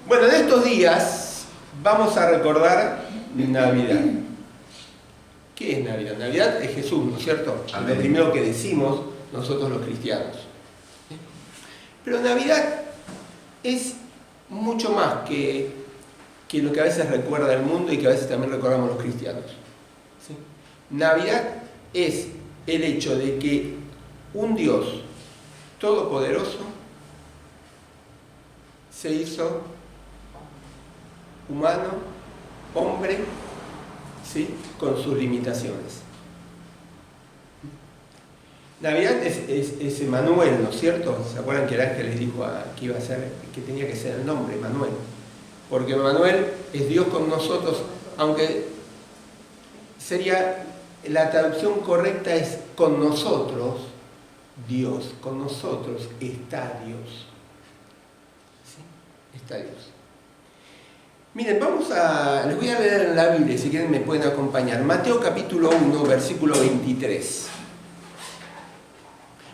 Bueno, en estos días vamos a recordar Navidad. ¿Qué es Navidad? Navidad es Jesús, ¿no es cierto? Lo primero que decimos nosotros los cristianos. Pero Navidad es mucho más que lo que a veces recuerda el mundo y que a veces también recordamos los cristianos. ¿Sí? Navidad es el hecho de que un Dios todopoderoso se hizo humano, hombre, ¿sí? Con sus limitaciones. Navidad es Emanuel, ¿no es cierto? ¿Se acuerdan que el ángel les dijo que iba a ser, que tenía que ser el nombre, Emanuel? Porque Emanuel es Dios con nosotros, aunque sería, la traducción correcta es con nosotros, Dios, con nosotros está Dios. ¿Sí? Está Dios. Miren, les voy a leer en la Biblia, si quieren me pueden acompañar. Mateo capítulo 1, versículo 23.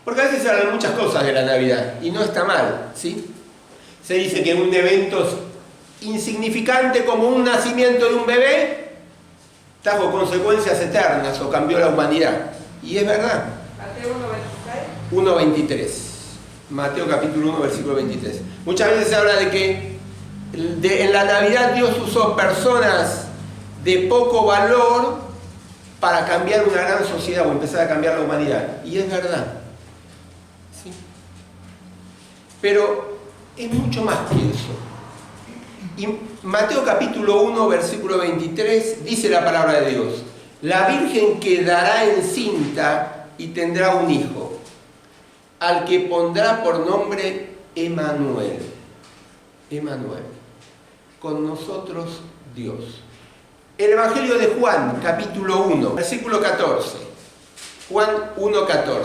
Porque a veces se hablan muchas cosas de la Navidad, y no está mal, ¿sí? Se dice que un evento insignificante como un nacimiento de un bebé trajo consecuencias eternas o cambió la humanidad. Y es verdad. Mateo 1.23. Mateo capítulo 1, versículo 23. Muchas veces se habla de que en la Navidad Dios usó personas de poco valor para cambiar una gran sociedad o empezar a cambiar la humanidad. Y es verdad. ¿Sí? Pero es mucho más que eso. Y Mateo capítulo 1, versículo 23 dice la palabra de Dios: la Virgen quedará encinta y tendrá un hijo, al que pondrá por nombre Emanuel. Emanuel, con nosotros Dios. El Evangelio de Juan, capítulo 1, versículo 14. Juan 1:14.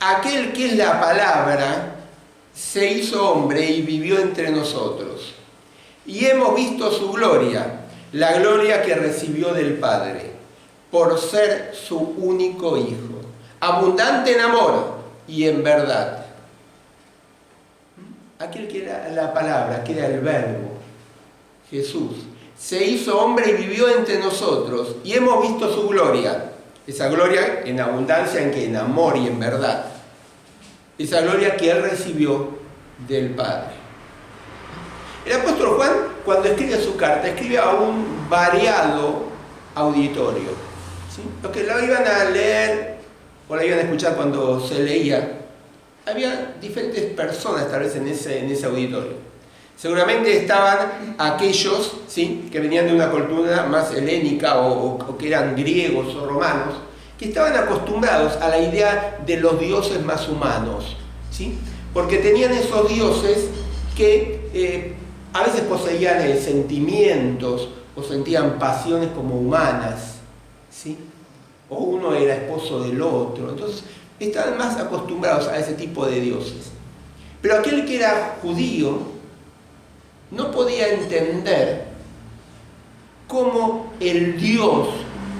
Aquel que es la palabra se hizo hombre y vivió entre nosotros. Y hemos visto su gloria, la gloria que recibió del Padre, por ser su único Hijo, abundante en amor y en verdad. Aquel que era la palabra, que era el verbo, Jesús, se hizo hombre y vivió entre nosotros, y hemos visto su gloria. Esa gloria en abundancia, en amor y en verdad. Esa gloria que él recibió del Padre. El apóstol Juan, cuando escribe su carta, escribe a un variado auditorio. ¿Sí? Los que la iban a leer o la iban a escuchar cuando se leía, había diferentes personas tal vez en ese auditorio. Seguramente estaban aquellos, ¿sí?, que venían de una cultura más helénica o que eran griegos o romanos, que estaban acostumbrados a la idea de los dioses más humanos, ¿sí? Porque tenían esos dioses que a veces poseían sentimientos o sentían pasiones como humanas, ¿sí? O uno era esposo del otro, entonces estaban más acostumbrados a ese tipo de dioses. Pero aquel que era judío no podía entender cómo el Dios,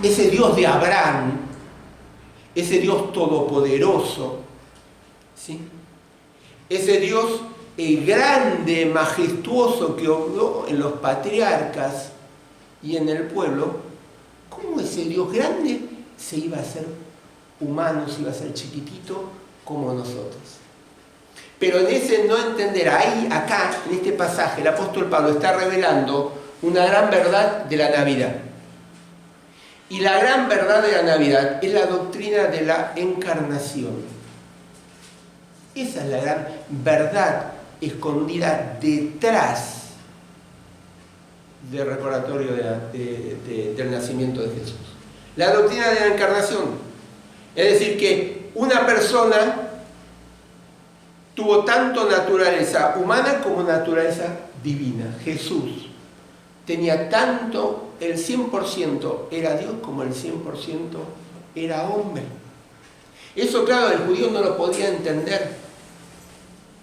ese Dios de Abraham, ese Dios todopoderoso, ¿sí?, ese Dios grande, majestuoso que obró en los patriarcas y en el pueblo, cómo ese Dios grande se iba a hacer humano, se iba a hacer chiquitito como nosotros. Pero en ese no entender, acá, en este pasaje, el apóstol Pablo está revelando una gran verdad de la Navidad. Y la gran verdad de la Navidad es la doctrina de la encarnación. Esa es la gran verdad escondida detrás del recordatorio del nacimiento de Jesús. La doctrina de la encarnación. Es decir, que una persona tuvo tanto naturaleza humana como naturaleza divina. Jesús tenía tanto, el 100% era Dios como el 100% era hombre. Eso, claro, el judío no lo podía entender,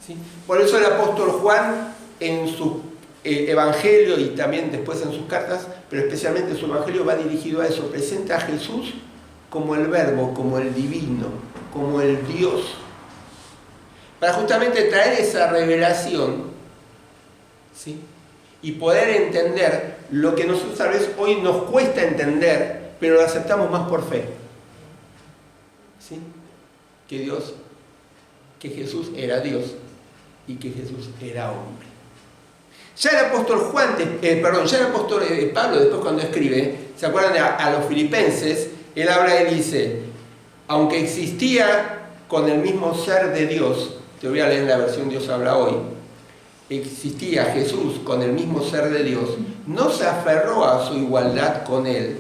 ¿sí? Por eso el apóstol Juan, en su evangelio y también después en sus cartas, pero especialmente su evangelio va dirigido a eso, presenta a Jesús como el verbo, como el divino, como el Dios. para justamente traer esa revelación, ¿sí? Y poder entender lo que nosotros tal vez hoy nos cuesta entender, pero lo aceptamos más por fe, ¿sí? Que Jesús era Dios y que Jesús era hombre. Ya el apóstol ya el apóstol Pablo, después cuando escribe, ¿se acuerdan a los filipenses? Él habla y dice, aunque existía con el mismo ser de Dios, te voy a leer la versión Dios habla hoy, existía Jesús con el mismo ser de Dios, no se aferró a su igualdad con él,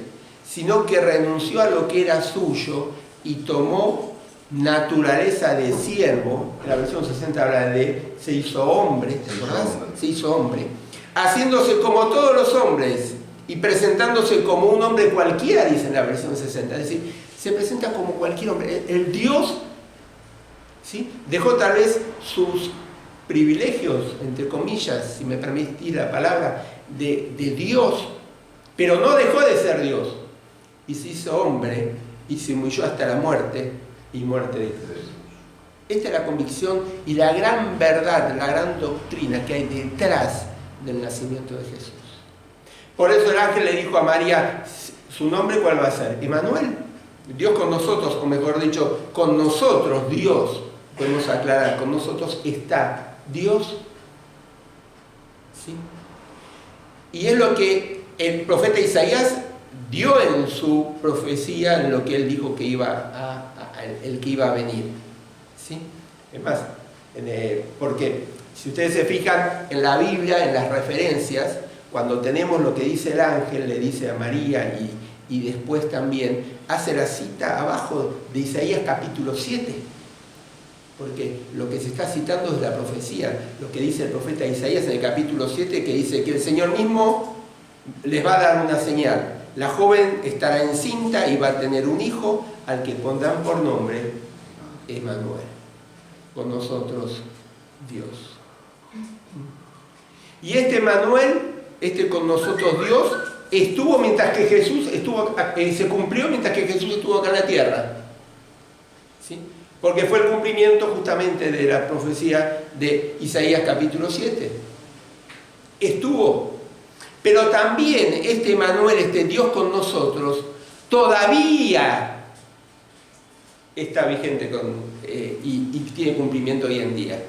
sino que renunció a lo que era suyo y tomó naturaleza de siervo. En la versión 60 habla de se hizo hombre, se hizo hombre, haciéndose como todos los hombres y presentándose como un hombre cualquiera, dice en la versión 60, es decir, se presenta como cualquier hombre. El Dios, ¿sí?, dejó tal vez sus privilegios, entre comillas, si me permitís la palabra, de Dios, pero no dejó de ser Dios, y se hizo hombre y se humilló hasta la muerte y muerte de Jesús. Esta es la convicción y la gran verdad, la gran doctrina que hay detrás del nacimiento de Jesús. Por eso el ángel le dijo a María, ¿su nombre cuál va a ser? Emmanuel, Dios con nosotros, o mejor dicho, con nosotros, Dios, podemos aclarar, con nosotros está Dios, ¿sí? Y es lo que el profeta Isaías dio en su profecía, en lo que él dijo que el que iba a venir, ¿sí? Es más, porque si ustedes se fijan en la Biblia, en las referencias, cuando tenemos lo que dice el ángel, le dice a María y después también hace la cita abajo de Isaías capítulo 7, porque lo que se está citando es la profecía, lo que dice el profeta Isaías en el capítulo 7, que dice que el Señor mismo les va a dar una señal. La joven estará encinta y va a tener un hijo al que pondrán por nombre Emmanuel, con nosotros Dios. Y este Emmanuel, con nosotros Dios, estuvo mientras que Jesús se cumplió mientras que Jesús estuvo acá en la tierra, ¿sí? Porque fue el cumplimiento justamente de la profecía de Isaías capítulo 7. Estuvo. Pero también este Emmanuel, Dios con nosotros, todavía está vigente y tiene cumplimiento hoy en día.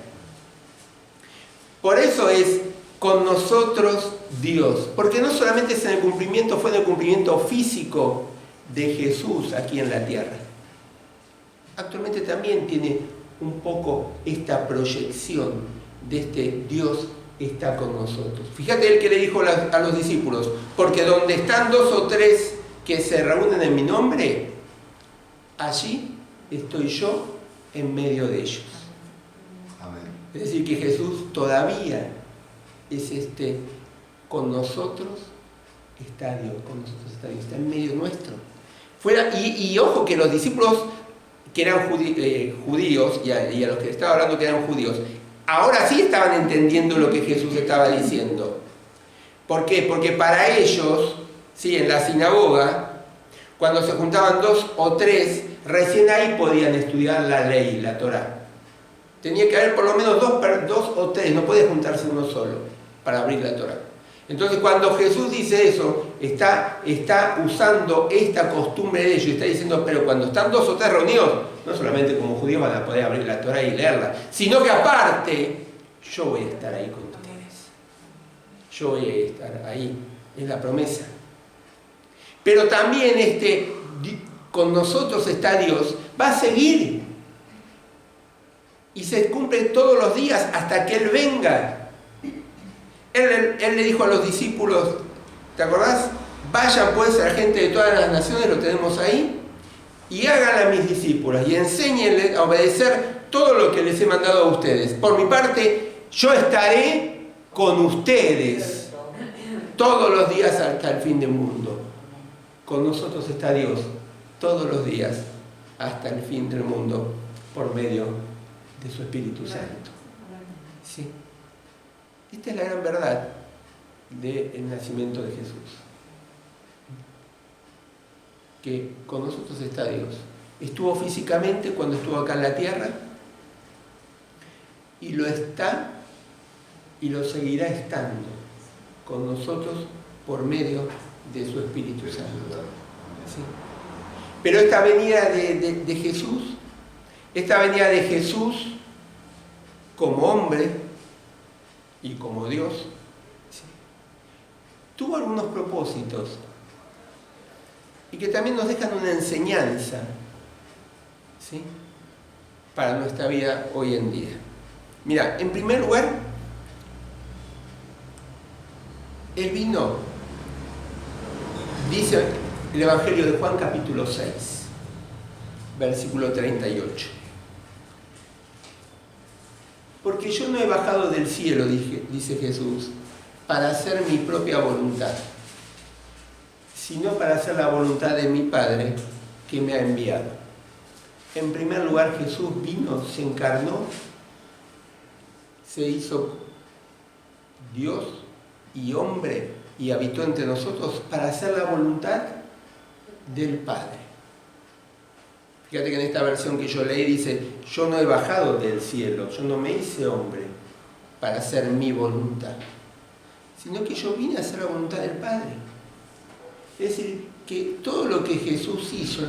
Por eso es con nosotros Dios. Porque no solamente es en el cumplimiento, fue en el cumplimiento físico de Jesús aquí en la tierra. Actualmente también tiene un poco esta proyección de Dios está con nosotros. Fíjate el que le dijo a los discípulos, porque donde están 2 o 3 que se reúnen en mi nombre, allí estoy yo en medio de ellos. Amén. Es decir, que Jesús todavía es con nosotros está Dios, con nosotros está Dios, está en medio nuestro. Y ojo que los discípulos que eran judíos y a los que estaba hablando que eran judíos, ahora sí estaban entendiendo lo que Jesús estaba diciendo. ¿Por qué? Porque para ellos, sí, en la sinagoga, cuando se juntaban 2 o 3, recién ahí podían estudiar la ley, la Torá. Tenía que haber por lo menos 2 o 3, no podía juntarse uno solo para abrir la Torá. Entonces cuando Jesús dice eso, está usando esta costumbre de ellos, está diciendo, pero cuando están 2 o 3 reunidos, no solamente como judíos van a poder abrir la Torá y leerla, sino que aparte, yo voy a estar ahí con ustedes. Yo voy a estar ahí, es la promesa. Pero también con nosotros está Dios, va a seguir. Y se cumple todos los días hasta que Él venga. Él le dijo a los discípulos, ¿te acordás? Vayan pues a la gente de todas las naciones, lo tenemos ahí, y háganle a mis discípulos y enséñenles a obedecer todo lo que les he mandado a ustedes. Por mi parte, yo estaré con ustedes todos los días hasta el fin del mundo. Con nosotros está Dios todos los días hasta el fin del mundo por medio de su Espíritu Santo. ¿Sí? Esta es la gran verdad del nacimiento de Jesús. Que con nosotros está Dios. Estuvo físicamente cuando estuvo acá en la tierra. y lo está y lo seguirá estando con nosotros por medio de su Espíritu Santo. ¿Sí? Pero esta venida de Jesús, esta venida de Jesús como hombre y como Dios, ¿sí?, tuvo algunos propósitos y que también nos dejan una enseñanza, ¿sí?, para nuestra vida hoy en día. Mira, en primer lugar, Él vino, dice el Evangelio de Juan capítulo 6, versículo 38. Porque yo no he bajado del cielo, dice Jesús, para hacer mi propia voluntad, sino para hacer la voluntad de mi Padre que me ha enviado. En primer lugar, Jesús vino, se encarnó, se hizo Dios y hombre y habitó entre nosotros para hacer la voluntad del Padre. Fíjate que en esta versión que yo leí dice, yo no he bajado del cielo, yo no me hice hombre para hacer mi voluntad, sino que yo vine a hacer la voluntad del Padre. Es decir, que todo lo que Jesús hizo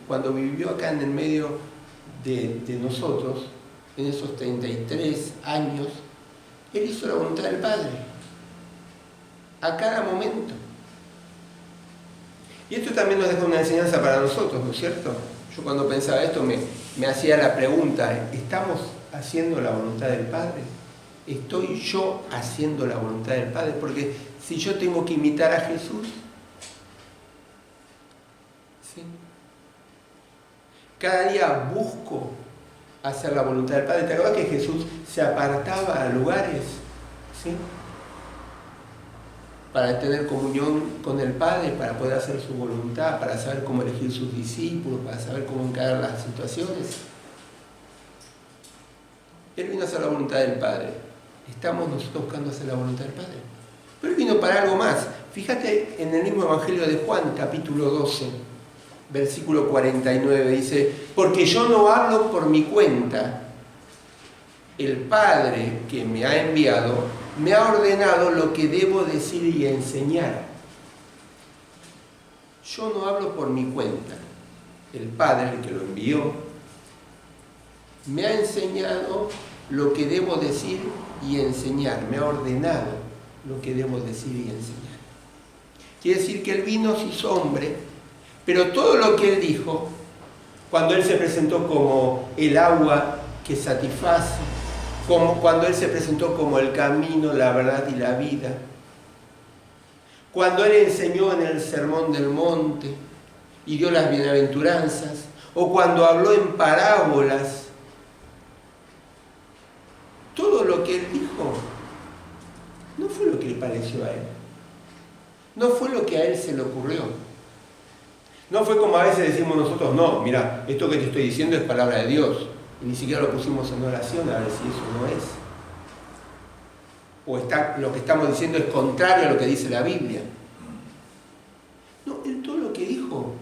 cuando vivió acá en el medio de nosotros, en esos 33 años, Él hizo la voluntad del Padre, a cada momento. Y esto también nos deja una enseñanza para nosotros, ¿no es cierto? Yo cuando pensaba esto me hacía la pregunta, ¿estamos haciendo la voluntad del Padre? ¿Estoy yo haciendo la voluntad del Padre? Porque si yo tengo que imitar a Jesús, ¿sí?, cada día busco hacer la voluntad del Padre. ¿Te acuerdas que Jesús se apartaba a lugares, ¿sí?, para tener comunión con el Padre, para poder hacer su voluntad, para saber cómo elegir sus discípulos, para saber cómo encarar las situaciones? Él vino a hacer la voluntad del Padre. ¿Estamos nosotros buscando hacer la voluntad del Padre? Pero Él vino para algo más. Fíjate en el mismo Evangelio de Juan, capítulo 12, versículo 49, dice, porque yo no hablo por mi cuenta, el Padre que me ha enviado me ha ordenado lo que debo decir y enseñar. Yo no hablo por mi cuenta. El Padre, el que lo envió, me ha enseñado lo que debo decir y enseñar. Me ha ordenado lo que debo decir y enseñar. Quiere decir que Él vino, se hizo hombre, pero todo lo que Él dijo, cuando Él se presentó como el agua que satisface, como cuando Él se presentó como el camino, la verdad y la vida, cuando Él enseñó en el Sermón del Monte y dio las bienaventuranzas, o cuando habló en parábolas, todo lo que Él dijo no fue lo que le pareció a Él, no fue lo que a Él se le ocurrió, no fue como a veces decimos nosotros, no, mira, esto que te estoy diciendo es palabra de Dios, y ni siquiera lo pusimos en oración a ver si eso no es. O lo que estamos diciendo es contrario a lo que dice la Biblia. No, Él todo lo que dijo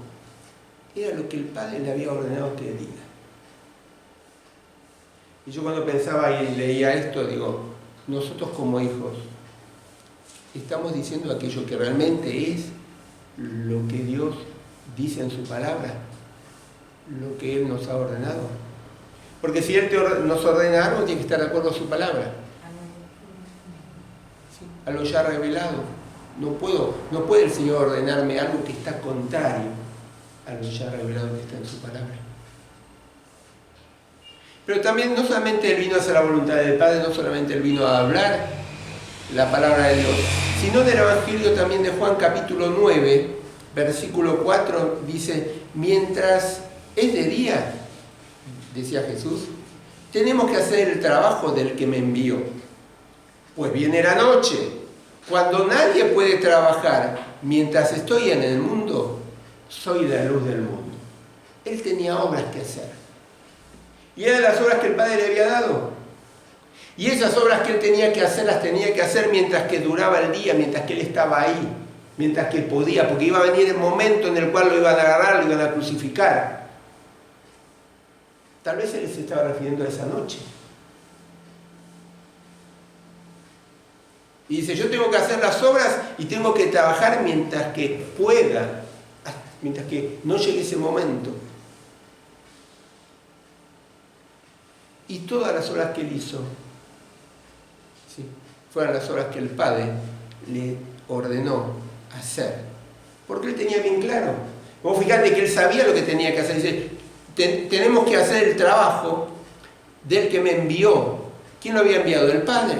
era lo que el Padre le había ordenado que diga. Y yo cuando pensaba y leía esto, digo, nosotros como hijos, estamos diciendo aquello que realmente es lo que Dios dice en su palabra, lo que Él nos ha ordenado. Porque si Él nos ordena algo, tiene que estar de acuerdo a su palabra, ¿sí?, a lo ya revelado. No puede el Señor ordenarme algo que está contrario a lo ya revelado que está en su palabra. Pero también no solamente Él vino a hacer la voluntad del Padre, no solamente Él vino a hablar la palabra de Dios, sino del Evangelio también de Juan capítulo 9, versículo 4, dice, mientras es de día, decía Jesús, tenemos que hacer el trabajo del que me envió. Pues viene la noche, cuando nadie puede trabajar. Mientras estoy en el mundo, soy la luz del mundo. Él tenía obras que hacer. Y eran las obras que el Padre le había dado. Y esas obras que Él tenía que hacer, las tenía que hacer mientras que duraba el día, mientras que Él estaba ahí, mientras que podía, porque iba a venir el momento en el cual lo iban a agarrar, lo iban a crucificar. Tal vez Él se estaba refiriendo a esa noche. Y dice, yo tengo que hacer las obras y tengo que trabajar mientras que pueda, mientras que no llegue ese momento. Y todas las obras que él hizo, ¿sí?, fueron las obras que el Padre le ordenó hacer. Porque él tenía bien claro. Vos fijate que él sabía lo que tenía que hacer. Dice, tenemos que hacer el trabajo del que me envió. ¿Quién lo había enviado? El Padre.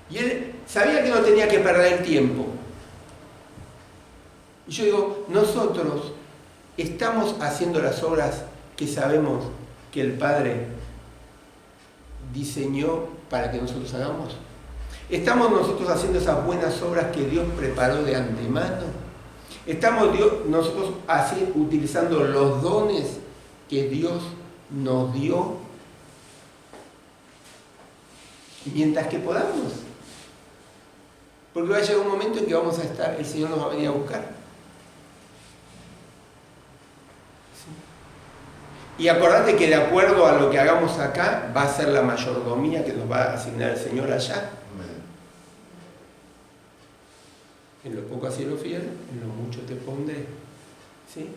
Y él sabía que no tenía que perder el tiempo. Y yo digo, nosotros estamos haciendo las obras que sabemos que el Padre diseñó para que nosotros hagamos. ¿Estamos nosotros haciendo esas buenas obras que Dios preparó de antemano? ¿Estamos nosotros utilizando los dones que Dios nos dio mientras que podamos? Porque va a llegar un momento en que vamos a estar, el Señor nos va a venir a buscar. ¿Sí? Y acordate que de acuerdo a lo que hagamos acá, va a ser la mayordomía que nos va a asignar el Señor allá. En lo poco has sido fiel, en lo mucho te pondré. ¿Sí?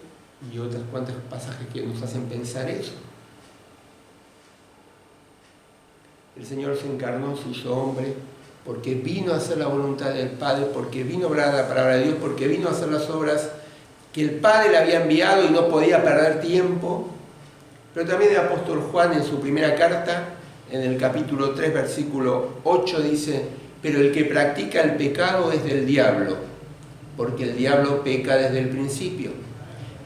Y otras cuantas pasajes que nos hacen pensar eso. El Señor se encarnó, se hizo hombre, porque vino a hacer la voluntad del Padre, porque vino a hablar la palabra de Dios, porque vino a hacer las obras que el Padre le había enviado y no podía perder tiempo. Pero también el apóstol Juan en su primera carta, en el capítulo 3, versículo 8, dice: pero el que practica el pecado es del diablo, porque el diablo peca desde el principio.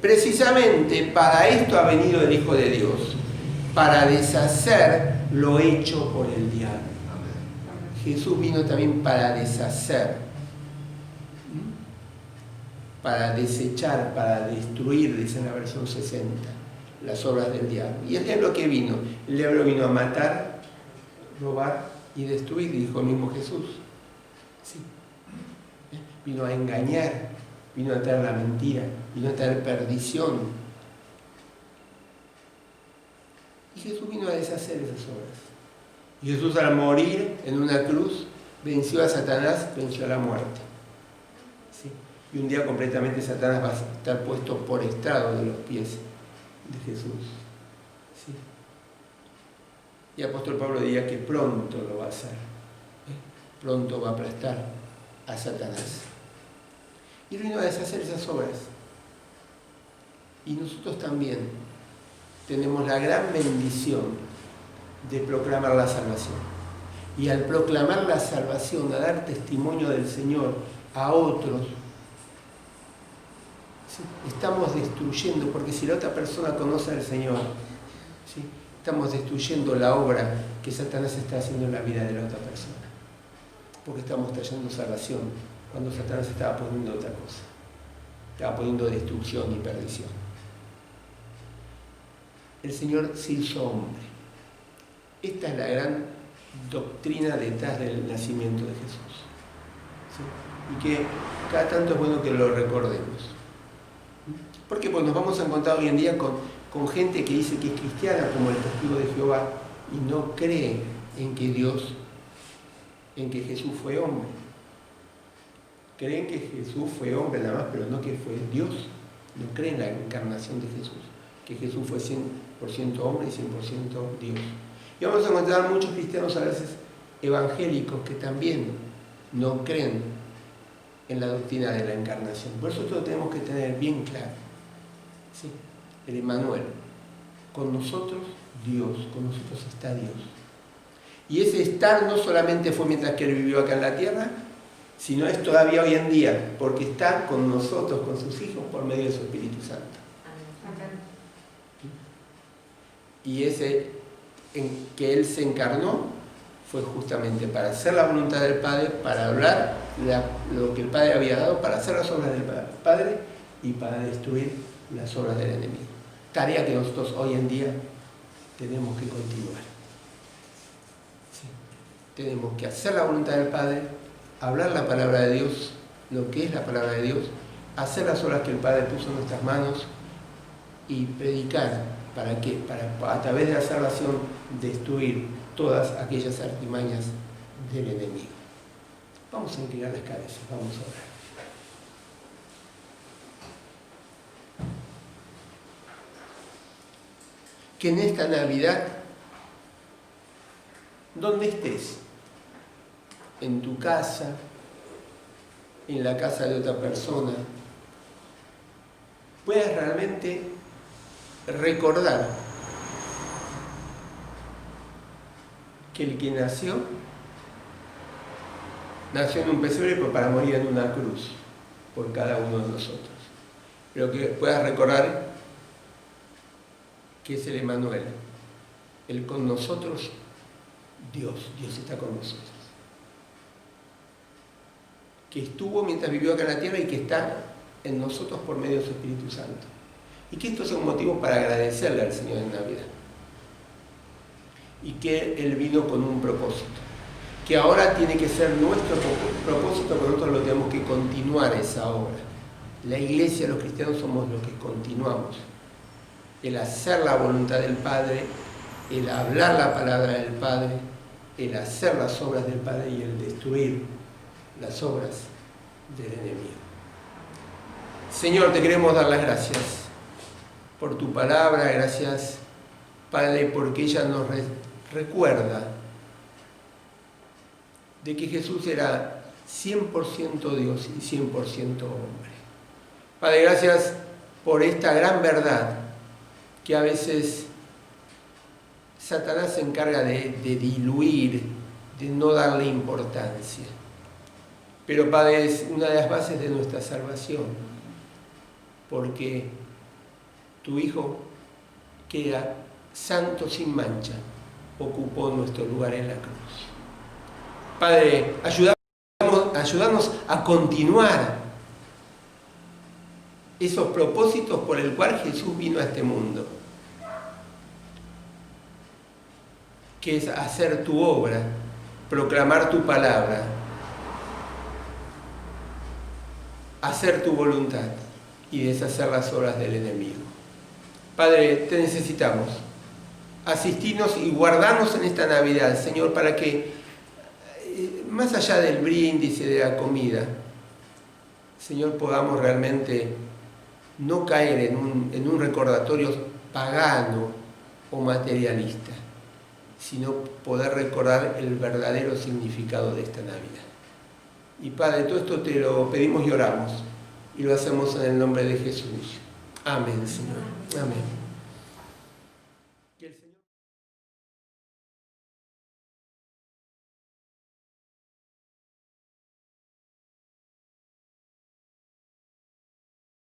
Precisamente para esto ha venido el Hijo de Dios, para deshacer lo hecho por el diablo. Jesús vino también para deshacer, para desechar, para destruir, dice en la versión 60, las obras del diablo. ¿Y el diablo qué vino? El diablo vino a matar, robar y destruir, dijo el mismo Jesús. Sí. Vino a engañar, vino a traer la mentira, vino a traer perdición. Y Jesús vino a deshacer esas obras. Y Jesús, al morir en una cruz, venció a Satanás, venció a la muerte. ¿Sí? Y un día completamente Satanás va a estar puesto por estrado de los pies de Jesús. ¿Sí? Y el apóstol Pablo diría que pronto lo va a hacer. Pronto va a aplastar a Satanás. Y él vino a deshacer esas obras. Y nosotros también tenemos la gran bendición de proclamar la salvación. Y al proclamar la salvación, a dar testimonio del Señor a otros, ¿sí?, estamos destruyendo, porque si la otra persona conoce al Señor, ¿sí?, estamos destruyendo la obra que Satanás está haciendo en la vida de la otra persona. Porque estamos trayendo salvación cuando Satanás estaba poniendo otra cosa. Estaba poniendo destrucción y perdición. El Señor se hizo hombre. Esta es la gran doctrina detrás del nacimiento de Jesús. ¿Sí? Y que cada tanto es bueno que lo recordemos. ¿Por qué? Porque nos vamos a encontrar hoy en día con gente que dice que es cristiana, como el testigo de Jehová, y no cree en que Jesús fue hombre. Creen que Jesús fue hombre nada más, pero no que fue Dios. No creen en la encarnación de Jesús, que Jesús fue 100% hombre y 100% Dios. Y vamos a encontrar muchos cristianos a veces evangélicos que también no creen en la doctrina de la encarnación. Por eso nosotros tenemos que tener bien claro, ¿sí?, el Emmanuel. Con nosotros Dios, con nosotros está Dios. Y ese estar no solamente fue mientras que Él vivió acá en la tierra, sino es todavía hoy en día, porque está con nosotros, con sus hijos, por medio de su Espíritu Santo. Y ese en que Él se encarnó fue justamente para hacer la voluntad del Padre, para hablar lo que el Padre había dado, para hacer las obras del Padre y para destruir las obras del enemigo. Tarea que nosotros hoy en día tenemos que continuar. ¿Sí? Tenemos que hacer la voluntad del Padre, hablar la palabra de Dios, lo que es la palabra de Dios, hacer las obras que el Padre puso en nuestras manos y predicar. ¿Para qué? Para a través de la salvación destruir todas aquellas artimañas del enemigo. Vamos a inclinar las cabezas, vamos a orar. Que en esta Navidad, donde estés, en tu casa, en la casa de otra persona, puedas realmente recordar que el que nació en un pesebre para morir en una cruz por cada uno de nosotros. Pero que puedas recordar que es el Emmanuel, el con nosotros, Dios está con nosotros. Que estuvo mientras vivió acá en la tierra y que está en nosotros por medio de su Espíritu Santo. Y que estos son motivos para agradecerle al Señor en Navidad. Y que Él vino con un propósito. Que ahora tiene que ser nuestro propósito, pero nosotros lo tenemos que continuar esa obra. La Iglesia, los cristianos somos los que continuamos. El hacer la voluntad del Padre, el hablar la palabra del Padre, el hacer las obras del Padre y el destruir las obras del enemigo. Señor, te queremos dar las gracias por tu palabra, gracias, Padre, porque ella nos recuerda de que Jesús era 100% Dios y 100% hombre. Padre, gracias por esta gran verdad que a veces Satanás se encarga de diluir, de no darle importancia. Pero Padre, es una de las bases de nuestra salvación, porque tu Hijo, que era santo sin mancha, ocupó nuestro lugar en la cruz. Padre, ayúdanos a continuar esos propósitos por el cual Jesús vino a este mundo, que es hacer tu obra, proclamar tu palabra, hacer tu voluntad y deshacer las obras del enemigo. Padre, te necesitamos. Asistirnos y guardarnos en esta Navidad, Señor, para que, más allá del brindis y de la comida, Señor, podamos realmente no caer en un recordatorio pagano o materialista, sino poder recordar el verdadero significado de esta Navidad. Y Padre, todo esto te lo pedimos y oramos, y lo hacemos en el nombre de Jesús. Amén, Señor. Amén.